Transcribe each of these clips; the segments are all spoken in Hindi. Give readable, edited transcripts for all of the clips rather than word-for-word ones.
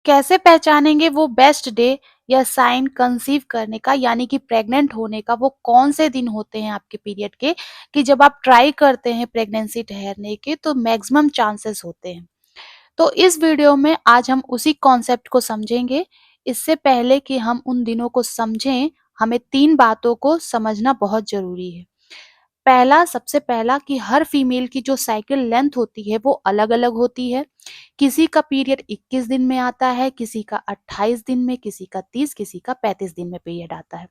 कैसे पहचानेंगे वो बेस्ट डे या साइन कंसीव करने का, यानी कि प्रेग्नेंट होने का वो कौन से दिन होते हैं आपके पीरियड के, कि जब आप ट्राई करते हैं प्रेगनेंसी ठहरने के तो मैक्सिमम चांसेस होते हैं। तो इस वीडियो में आज हम उसी कॉन्सेप्ट को समझेंगे। इससे पहले कि हम उन दिनों को समझें, हमें 3 बातों को समझना बहुत ज़रूरी है। पहला, सबसे पहला कि हर फीमेल की जो साइकिल लेंथ होती है वो अलग-अलग होती है। किसी का पीरियड 21 दिन में आता है, किसी का 28 दिन में, किसी का 30, किसी का 35 दिन में पीरियड आता है।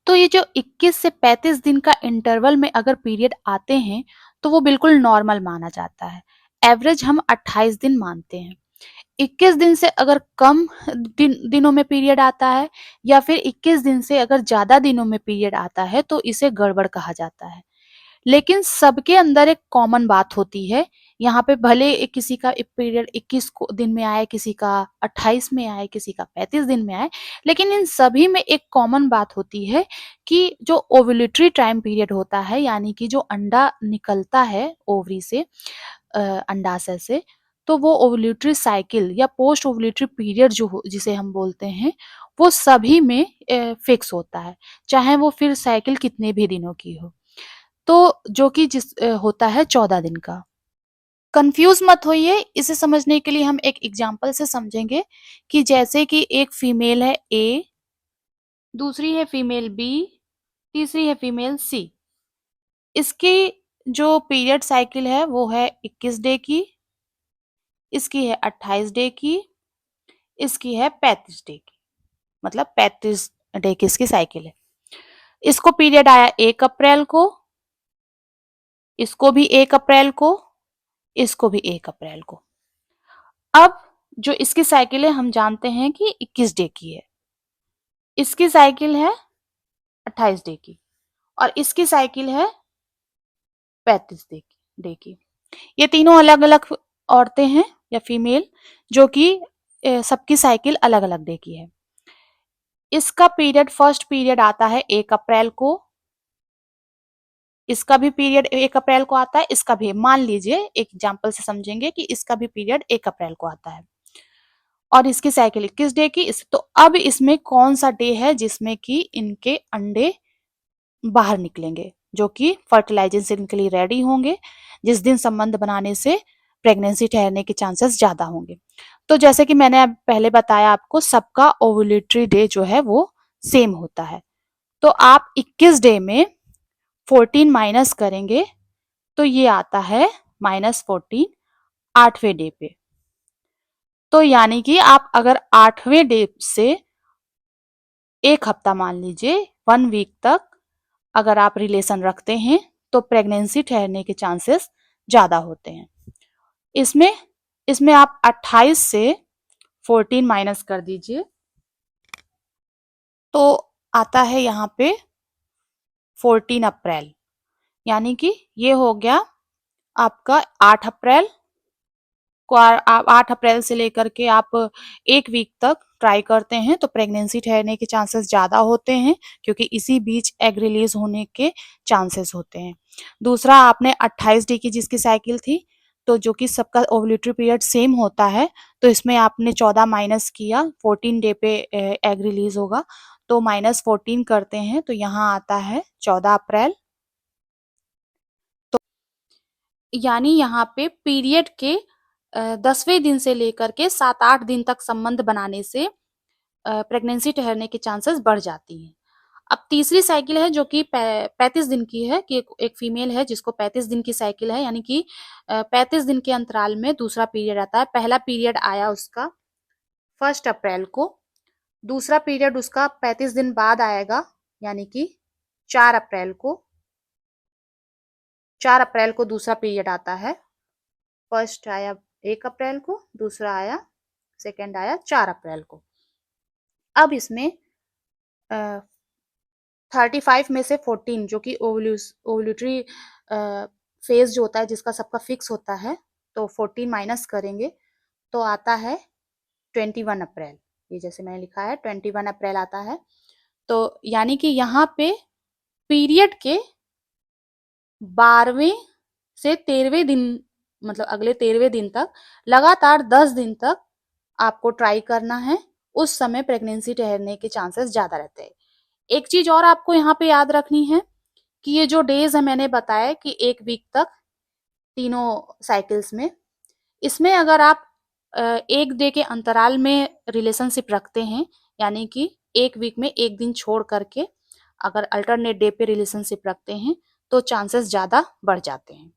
तो ये जो 21 से 35 दिन का इंटरवल में अगर पीरियड आते हैं, तो वो बिल्कुल नॉर्मल माना जाता है। एवरेज हम 28 दिन मानते हैं। 21 दिन से अगर कम दिनों में पीरियड आता है या फिर 21 दिन से अगर ज़्यादा दिनों में पीरियड आता है, तो इसे गड़बड़ कहा जाता है। लेकिन सबके अंदर एक कॉमन बात होती है। यहाँ पे भले किसी का पीरियड 21 दिन में आए, किसी का 28 में आए, किसी का 35 दिन में आए, लेकिन इन सभी में एक कॉमन बात होती है कि जो ओव्यूलेटरी टाइम पीरियड होता है, यानी कि जो अंडा निकलता है ओवरी से, अंडाशय से, तो वो ओव्यूलेटरी साइकिल या पोस्ट ओव्यूलेटरी पीरियड जिसे हम बोलते हैं, वो सभी में फिक्स होता है, चाहे वो फिर साइकिल कितने भी दिनों की हो। तो जो कि होता है 14 दिन का। कंफ्यूज मत होइए, इसे समझने के लिए हम एक एग्जांपल से समझेंगे कि जैसे कि एक फीमेल है ए, दूसरी है फीमेल बी, तीसरी है फीमेल सी। इसकी जो पीरियड साइकिल है वो है 21 डे की, इसकी है 28 डे की, इसकी है 35 डे की, मतलब 35 डे की इसकी साइकिल है। इसको पीरियड आया 1 अप्रैल को, इसको भी 1 अप्रैल को, इसको भी 1 अप्रैल को। अब जो इसकी साइकिल है हम जानते हैं कि 21 डे की है, इसकी साइकिल है 28 डे की और इसकी साइकिल है 35 डे की। ये तीनों अलग-अलग औरतें हैं या फीमेल, जो कि सबकी साइकिल अलग-अलग डे की है। इसका पीरियड, फर्स्ट पीरियड आता है 1 अप्रैल को, इसका भी पीरियड 1 अप्रैल को आता है, इसका भी। मान लीजिए एक एग्जांपल से समझेंगे कि इसका भी पीरियड 1 अप्रैल को आता है और इसकी साइकिल 21 डे की। तो अब इसमें कौन सा डे है जिसमें कि इनके अंडे बाहर निकलेंगे, जो कि फर्टिलाइजेशन के लिए रेडी होंगे, जिस दिन संबंध बनाने से प्रेगनेंसी ठहरने के चांसेस ज्यादा होंगे। तो जैसे कि मैंने अब पहले बताया आपको, सबका ओव्यूलेटरी डे जो है वो सेम होता है। तो आप 21 डे में 14 माइनस करेंगे तो ये आता है -14 8वें डे पे। तो यानी कि आप अगर 8वें डे से 1 हफ्ता, मान लीजिए 1 वीक तक अगर आप रिलेशन रखते हैं, तो प्रेगनेंसी ठहरने के चांसेस ज़्यादा होते हैं। इसमें इसमें आप 28 से 14 माइनस कर दीजिए, तो आता है यहाँ पे 14 अप्रैल, यानी कि ये हो गया आपका 8 अप्रैल को। 8 अप्रैल से लेकर के आप 1 वीक तक ट्राई करते हैं तो प्रेगनेंसी ठहरने के चांसेस ज़्यादा होते हैं, क्योंकि इसी बीच एग रिलीज होने के चांसेस होते हैं। दूसरा, आपने 28 डे की जिसकी साइकिल थी, तो जो कि सबका ओव्यूलेटरी पीरियड सेम होता है, तो इसमें आपने 14 माइनस किया, 14 डे पे एग रिलीज होगा, तो -14 करते हैं तो यहाँ आता है 14 अप्रैल। तो यानी यहाँ पे पीरियड के 10वें दिन से लेकर के 7-8 दिन तक संबंध बनाने से प्रेगनेंसी ठहरने के चांसेस बढ़ जाती हैं। अब तीसरी साइकिल है जो कि 35 दिन की है, कि एक फीमेल है जिसको 35 दिन की साइकिल है, यानी कि 35 दिन के अंतराल में दूसरा पीरियड आता है। पहला पीरियड आया उसका 1 अप्रैल को, दूसरा पीरियड उसका 35 दिन बाद आएगा, यानी कि 4 अप्रैल को। 4 अप्रैल को दूसरा पीरियड आता है। फर्स्ट आया 1 अप्रैल को, दूसरा आया, सेकंड आया 4 अप्रैल को। अब इसमें 35 में से 14 जो कि ओव्यूलेटरी फेज जो होता है, जिसका सबका फिक्स होता है, तो 14 माइनस करेंगे तो आता है 21 अप्रैल। ये जैसे मैंने लिखा है 21 अप्रैल आता है। तो यानी कि यहाँ पे पीरियड के 12वें से 13वें दिन, मतलब अगले 13वें दिन तक लगातार 10 दिन तक आपको ट्राई करना है, उस समय प्रेगनेंसी ठहरने के चांसेस ज़्यादा रहते हैं। एक चीज़ और आपको यहाँ पे याद रखनी है कि ये जो डेज़ है मैंने बताया कि 1 वीक तक तीनों साइकिल्स में, इसमें अगर आप 1 डे के अंतराल में रिलेशनशिप रखते हैं, यानी कि 1 वीक में 1 दिन छोड़ करके अगर अल्टरनेट डे पे रिलेशनशिप रखते हैं, तो चांसेस ज़्यादा बढ़ जाते हैं।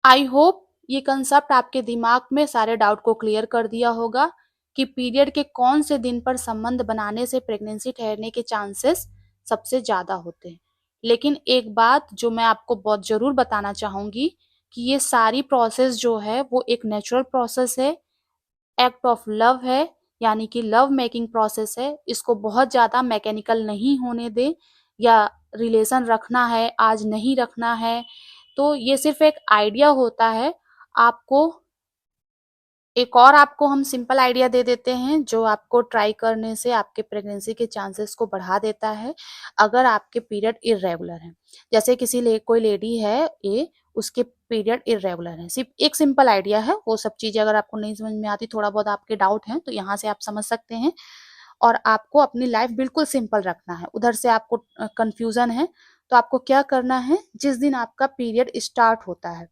आई होप ये कंसेप्ट आपके दिमाग में सारे डाउट को क्लियर कर दिया होगा कि पीरियड के कौन से दिन पर संबंध बनाने से प्रेगनेंसी ठहरने के चांसेस सबसे ज़्यादा होते हैं। लेकिन एक बात जो मैं आपको बहुत ज़रूर बताना चाहूँगी कि ये सारी प्रोसेस जो है वो एक नेचुरल प्रोसेस है, एक्ट ऑफ लव है, यानी कि लव मेकिंग प्रोसेस है। इसको बहुत ज़्यादा मैकेनिकल नहीं होने दें, या रिलेशन रखना है, आज नहीं रखना है, तो ये सिर्फ़ एक आइडिया होता है। आपको एक और आपको हम सिंपल आइडिया दे देते हैं, जो आपको ट्राई करने से आपके प्रेगनेंसी के चांसेस को बढ़ा देता है, अगर आपके पीरियड इर्रेगुलर हैं। जैसे किसी ले कोई लेडी है ए, उसके पीरियड इर्रेगुलर हैं। सिर्फ़ एक सिंपल आइडिया है, वो सब चीज़ें अगर आपको नहीं समझ में आती, थोड़ा बहुत आपके डाउट हैं, तो यहाँ से आप समझ सकते हैं। और आपको अपनी लाइफ़ बिल्कुल सिंपल रखना है। उधर से आपको कन्फ्यूज़न है, तो आपको क्या करना है, जिस दिन आपका पीरियड स्टार्ट होता है,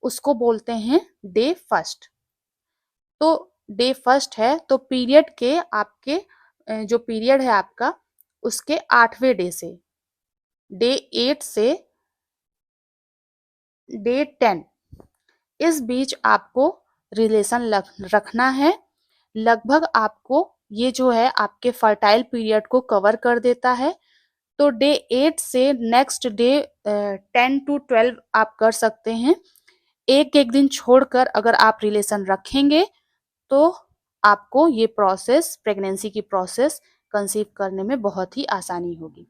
उसको बोलते हैं डे फर्स्ट। तो डे फर्स्ट है तो पीरियड के आपके जो पीरियड है आपका उसके 8वें डे से डे 8 से डे 10 इस बीच आपको रिलेशन रखना है। लगभग आपको ये जो है आपके फर्टाइल पीरियड को कवर कर देता है। तो डे 8 से नेक्स्ट डे 10 टू 12 आप कर सकते हैं। एक एक दिन छोड़कर अगर आप रिलेशन रखेंगे तो आपको ये प्रोसेस, प्रेगनेंसी की प्रोसेस कंसीव करने में बहुत ही आसानी होगी।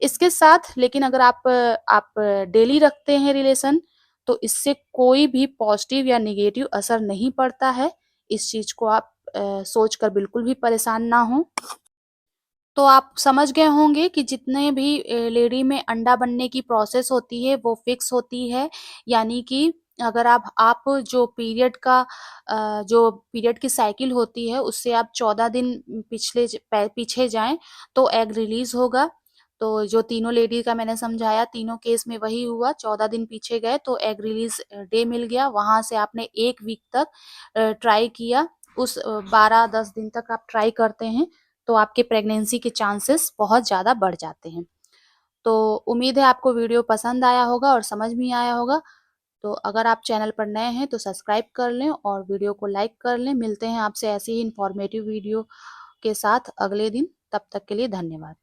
इसके साथ लेकिन अगर आप डेली रखते हैं रिलेशन, तो इससे कोई भी पॉजिटिव या नेगेटिव असर नहीं पड़ता है। इस चीज़ को आप सोचकर बिल्कुल भी परेशान ना हों। तो आप समझ गए होंगे कि जितने भी लेडी में अंडा बनने की प्रोसेस होती है वो फिक्स होती है। यानी कि अगर आप जो पीरियड का जो पीरियड की साइकिल होती है उससे आप 14 दिन पीछे जाएँ तो एग रिलीज़ होगा। तो जो तीनों लेडी का मैंने समझाया, तीनों केस में वही हुआ, 14 दिन पीछे गए तो एग रिलीज़ डे मिल गया। वहाँ से आपने 1 वीक तक ट्राई किया। उस 12-10 दिन तक आप ट्राई करते हैं तो आपके प्रेगनेंसी के चांसेस बहुत ज़्यादा बढ़ जाते हैं। तो उम्मीद है आपको वीडियो पसंद आया होगा और समझ में आया होगा। तो अगर आप चैनल पर नए हैं तो सब्सक्राइब कर लें और वीडियो को लाइक कर लें। मिलते हैं आपसे ऐसे ही इन्फॉर्मेटिव वीडियो के साथ अगले दिन। तब तक के लिए धन्यवाद।